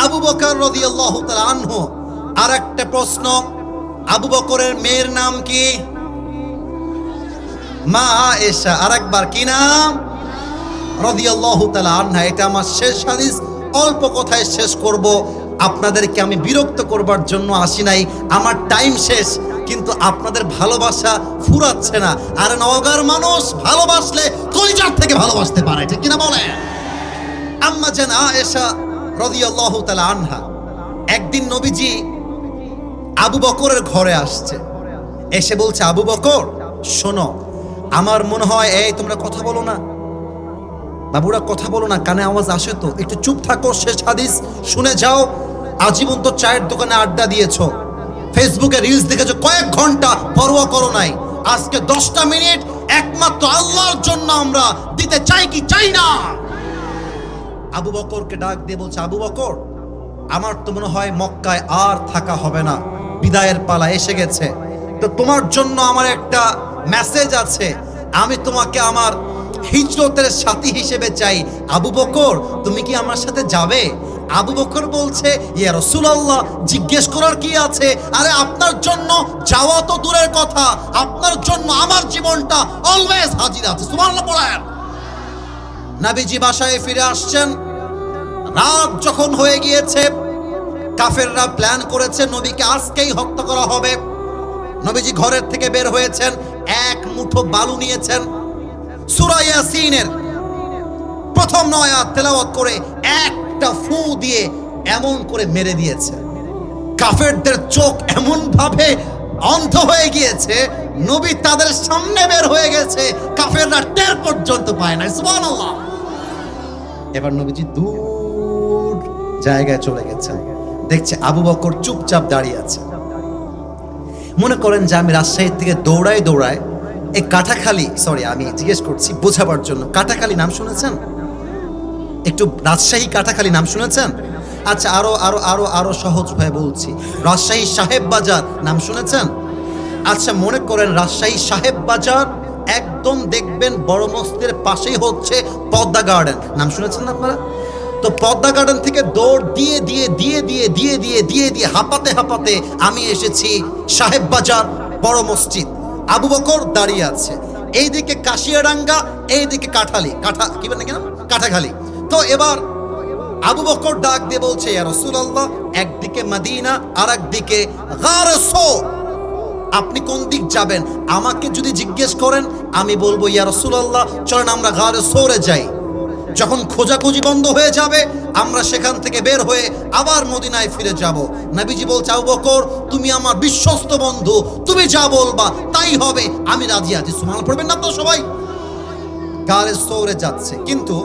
[SPEAKER 1] আবু বকর রাদিয়াল্লাহু তাআলা আনহু। আর একটা প্রশ্ন, আবু বকরের মেয়ের নাম কি? মা আয়েশা। আরেকবার কি নাম? রাদিয়াল্লাহু তাআলা আনহা। এটা আমার শেষ হাদিস, অল্প কথায় শেষ করব। আপনাদেরকে আমি বিরক্ত করবার জন্য আসি নাই, আমার টাইম শেষ, কিন্তু আপনাদের ভালোবাসা ফুরাচ্ছে না। আর নওগাঁর মানুষ ভালোবাসলে কলিজার থেকে ভালোবাসতে পারে, ঠিক কিনা বলে? আম্মা জান আয়েশা রাদিয়াল্লাহু তাআলা আনহা, একদিন নবীজি আবু বকরের ঘরে আসছে, এসে বলছে, আবু বকর শোনো, আমার মনে হয়, এই তোমরা কথা বলো না, বাবুরা কথা বলো না, কানে আওয়াজ আসে তো, একটু চুপ থাকো, শেষ হাদিস শুনে যাও। আজীবন তো চায়ের দোকানে আড্ডা দিয়েছো, ফেসবুকে রিলস দেখেছো কয়েক ঘন্টা, পরোয়া করো নাই। আজকে 10টা মিনিট একমাত্র আল্লাহর জন্য আমরা দিতে চাই কি চাই না? আবু বকরকে ডাক দিয়ে বলছে, আবু বকর, আমার তো মনে হয় মক্কায় আর থাকা হবে না, বিদায়ের পালা এসে গেছে। তো তোমার জন্য আমার একটা মেসেজ আছে, আমি তোমাকে আমার হিজরতের সাথী হিসেবে চাই। আবু বকর, তুমি কি আমার সাথে যাবে? আবু বকর বলছে, ইয়া রাসূলুল্লাহ, জিজ্ঞেস করার কি আছে? আরে আপনার জন্য যাওয়া তো দূরের কথা, আপনার জন্য আমার জীবনটা অলওয়েজ হাজির আছে। সুবহানাল্লাহ পড়েন। নবীজি বাসায় ফিরে আসছেন, রাত যখন হয়ে গিয়েছে, কাফেররা প্ল্যান করেছে নবীকে আজকেই হত্যা করা হবে। নবীজি ঘরের থেকে বের হয়েছেন, এক মুঠো বালু নিয়েছেন, সূরা ইয়াসিনের প্রথম 9 আয়াত তেলাওয়াত করে একটা ফু দিয়ে এমন করে মেরে দিয়েছে। কাফেরদের চোখ এমন ভাবে অন্ধ হয়ে গিয়েছে, নবী তাদের সামনে বের হয়ে গেছে, কাফেররা টের পর্যন্ত পায় না। সুবহানাল্লাহ। এবার নবীজি দূর জায়গায় চলে গেছেন, দেখছে আবু বকর চুপচাপ দাঁড়িয়ে আছে। মনে করেন যে আমি রাজশাহী থেকে দৌড়ায় দৌড়ায় এই কাটাখালী, সরি আমি জিজ্ঞেস করছি বোঝাবার জন্য, কাটাখালী নাম শুনেছেন? একটু রাজশাহী কাটাখালী নাম শুনেছেন? আচ্ছা, আরো আরো আরো আরো সহজ ভাবে বলছি, রাজশাহী সাহেব বাজার নাম শুনেছেন? আচ্ছা, মনে করেন রাজশাহী সাহেব বাজার একদম দেখবেন বড় মসজিদের পাশেই হচ্ছে পদ্মা গার্ডেন, নাম শুনেছেন না আপনারা? তো পদ্মা গার্ডেন থেকে দৌড় দিয়ে দিয়ে দিয়ে দিয়ে দিয়ে দিয়ে দিয়ে দিয়ে হাঁপাতে হাঁপাতে আমি এসেছি সাহেব বাজার বড় মসজিদ। আবু বকর দাঁড়িয়ে আছে, এইদিকে কাশিয়াডাঙ্গা, এইদিকে কাটাখালী। তো এবার আবু বকর ডাক দিয়ে বলছে, ইয়া রাসূলুল্লাহ, একদিকে মদিনা আর একদিকে গারে সৌর, আপনি কোন দিক যাবেন? আমাকে যদি জিজ্ঞেস করেন আমি বলবো, ইয়া রাসূলুল্লাহ, চলেন আমরা গারে সৌরে যাই। যখন খোঁজাখুঁজি বন্ধ হয়ে যাবে, আমরা সেখান থেকে বের হয়ে আবার মদিনায় ফিরে যাব। নবীজি বলছে, আবু বকর, তুমি আমার বিশ্বস্ত বন্ধু, তুমি যা বলবা তাই হবে, আমি রাজি আছি। সুবহানাল্লাহ পড়বেন না তো সবাই? গারে সৌরে যাচ্ছে, কিন্তু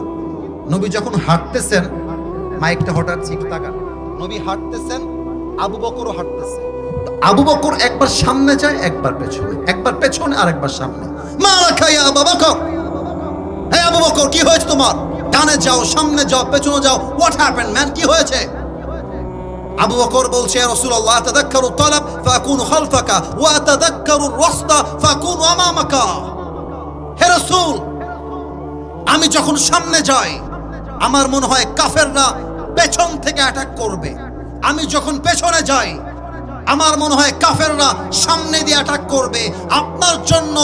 [SPEAKER 1] নবী যখন হাঁটতেছেন, মাইকটা হঠাৎ ঠিক তাকান, নবী হাঁটতেছেন, আবু বকরও হাঁটতেছে। আবু বকর একবার সামনে যায়, একবার পেছনে, একবার পেছনে আর একবার সামনে। মা রাখা ইয়া আবু বকর, হে আবু বকর, কি হয়েছে তোমার? ডানে যাও, সামনে যাও, পেছনে যাও। হোয়াট হ্যাপেন্ড ম্যান, কি হয়েছে? আবু বকর বলছে, ইয়া রাসূলুল্লাহ, আতাযাক্কারু তালাব ফাকুনু খালফাকা ওয়া আতাযাক্কারু রাসদা ফাকুনু আমামাকা। হে রাসূল, আমি যখন সামনে যাই আমার মনে হয় কাফেররা পেছন থেকে অ্যাটাক করবে। আমি যখন পেছনে যাই আমার মনে হয় কাফেররা সামনে দিয়ে অ্যাটাক করবে। আপনার জন্য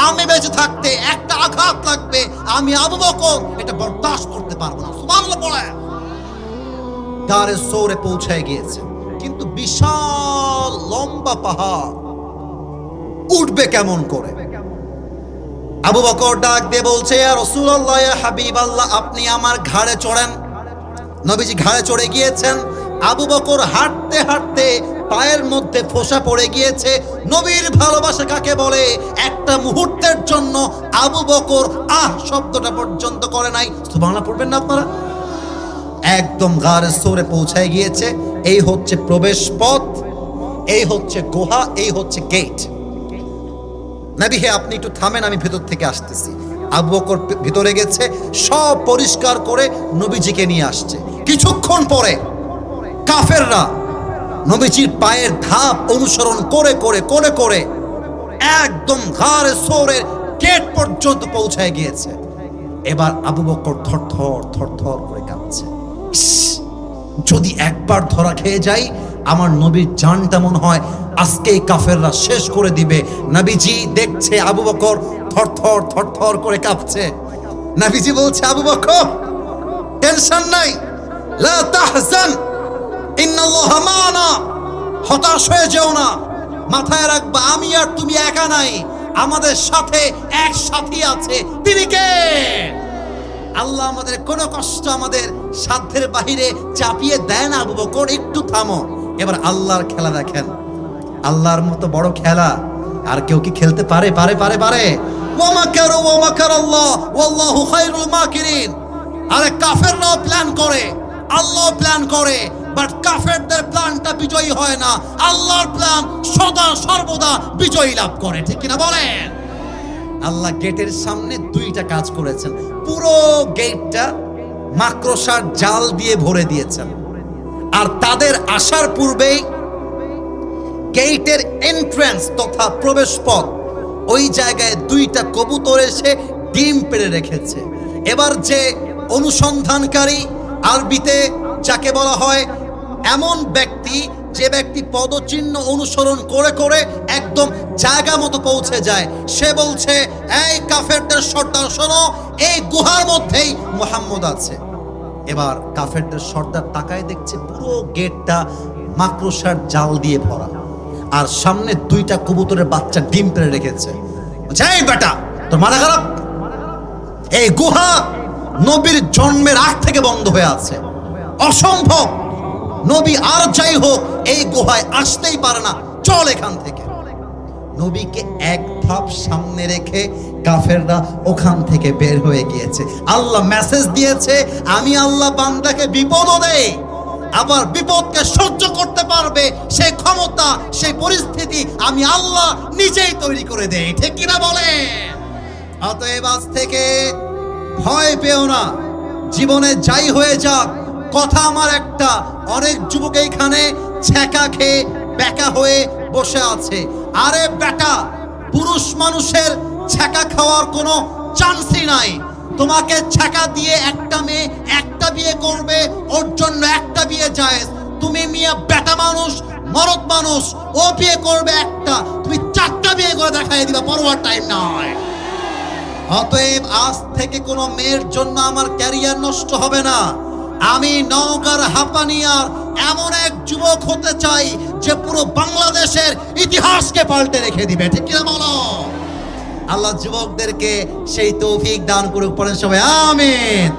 [SPEAKER 1] আমি বেঁচে থাকতে একটা আঘাত লাগবে, আমি আবু বকর এটা বরদাস্ত করতে পারবো না। সুবহানাল্লাহ বলে দারে সৌরে পৌঁছায় গিয়েছে, কিন্তু বিশাল লম্বা পাহাড়, উঠবে কেমন করে? আবু বকর ডাক দিয়ে বলছে, ইয়া রাসূলুল্লাহ, ইয়া হাবিবাল্লাহ, আপনি আমার ঘাড়ে চড়েন। নবীজি ঘাড়ে চড়ে গিয়েছেন। আবু বকর হাঁটতে হাঁটতে পায়ের মধ্যে ফোঁসা পড়ে গিয়েছে। নবীর ভালোবাসা কাকে বলে? একটা মুহূর্তের জন্য আবু বকর আহ শব্দটা পর্যন্ত করে নাই। সুবহানাল্লাহ পড়বেন না আপনারা? একদম গারে সৌরে পৌঁছায় গিয়েছে। এই হচ্ছে প্রবেশ পথ, এই হচ্ছে গুহা, এই হচ্ছে গেট। নবী, হে আপনি একটু থামেন, আমি ভেতর থেকে আসতেছি। আবু বকর ভিতরে গেছে, সব পরিষ্কার করে নবীজিকে নিয়ে আসছে। কিছুক্ষণ পরে কাফেররা নবীজির পায়ের ধাপ অনুসরণ করে করে করে করে একদম গারে সৌরের গেট পর্যন্ত পৌঁছায় গিয়েছে। এবার আবু বকর থরথর থরথর করে কাঁপছে। যদি একবার ধরা খেয়ে যাই, আমার নবীর জানটা মনে হয় আজকে কাফেররা শেষ করে দিবে। নবীজি দেখছে আবু বকর থরথর থরথর করে কাঁপছে। নবীজি বলছে, আবু বকর টেনশন নাই, লা তাহজান, ইন্নাল্লাহা মা'না, হতাশ হয়ে যেও না, মাথায় রাখবা আমি আর তুমি একা নাই, আমাদের সাথে এক সাথী আছে। তিনি কে? আল্লাহ আমাদের কোনো কষ্ট আমাদের সাধ্যের বাহিরে চাপিয়ে দেয় না। আবু বকর একটু থামো। এবার আল্লাহর খেলা দেখেন। আল্লাহর মতো বড় খেলা আর কেউ কি খেলতে পারে? পারে পারে পারে। ওয়া মাকারু ওয়া মাকারাল্লাহ ওয়াল্লাহু খায়রুল মাকিরিন। আরে কাফেররাও প্ল্যান করে, আল্লাহও প্ল্যান করে, বাট কাফেরদের প্ল্যানটা বিজয়ী হয় না। আল্লাহর প্ল্যান সদা সর্বদা বিজয়ী লাভ করে। ঠিক কিনা বলেন? আল্লাহ গেটের সামনে দুইটা কাজ করেছেন। পুরো গেটটা মাকড়সার জাল দিয়ে ভরে দিয়েছেন। আর তাদের আসার পূর্বেই গেটের এন্ট্রান্স তথা প্রবেশ পথ, ওই জায়গায় দুইটা কবুতর এসে ডিম পেড়ে রেখেছে। এবার যে অনুসন্ধানকারী, আরবিতে যাকে বলা হয় এমন ব্যক্তি যে ব্যক্তি পদচিহ্ন অনুসরণ করে করে একদম জায়গা মতো পৌঁছে যায়, সে বলছে, এই কাফেরদের সর্দার শোনো, এই গুহার মধ্যেই মুহাম্মদ আছে। এবার কাফেরদের সর্দার তাকায় দেখছে পুরো গেটটা মাকড়সার জাল দিয়ে ভরা, আর সামনে দুইটা কবুতরের বাচ্চা ডিম পেড়ে রেখেছে। এই বেটা, তোর মাথা খারাপ? এই গুহা নবীর জন্মের আগ থেকে বন্ধ হয়ে আছে, অসম্ভব। নবী আর যাই হোক এই গুহায় আসতেই পারে না, চল এখান থেকে। নবীকে এক ধাপ সামনে রেখে কাফেররা ওখান থেকে বের হয়ে গিয়েছে। আল্লাহ মেসেজ দিয়েছে, আমি আল্লাহ বান্দাকে বিপদও দেই, আবার বিপদকে সহ্য করতে পারবে সেই ক্ষমতা, সেই পরিস্থিতি আমি আল্লাহ নিজেই তৈরি করে দেই। ঠিক কিনা বলে? অতএব আজ থেকে ভয় পেও না, জীবনে যাই হয়ে যাক। কথা আমার একটা, অনেক যুবক এইখানে ছ্যাঁকা খেয়ে বেকা হয়ে বসে আছে। আরে বেটা, পুরুষ মানুষের ছ্যাঁকা খাওয়ার কোনো চান্সই নাই। তোমাকে ছ্যাঁকা দিয়ে একটা মেয়ে একটা বিয়ে করবে, ওর জন্য একটা বিয়ে জায়েজ। তুমি মিয়া বেটা মানুষ, মরদ মানুষ, ও বিয়ে করবে একটা, তুমি চারটা বিয়ে করে দেখাই দিবা, পরোয়ার টাইম নয়। অতএব আজ থেকে কোনো মেয়ের জন্য আমার ক্যারিয়ার নষ্ট হবে না। আমি নওগাঁর হাপানিয়ার এমন এক যুবক হতে চাই যে পুরো বাংলাদেশের ইতিহাসকে পাল্টে রেখে দিবে। ঠিক কিনা বলো? আল্লাহ যুবকদেরকে সেই তৌফিক দান করুক। পড়েন সবাই আমিন।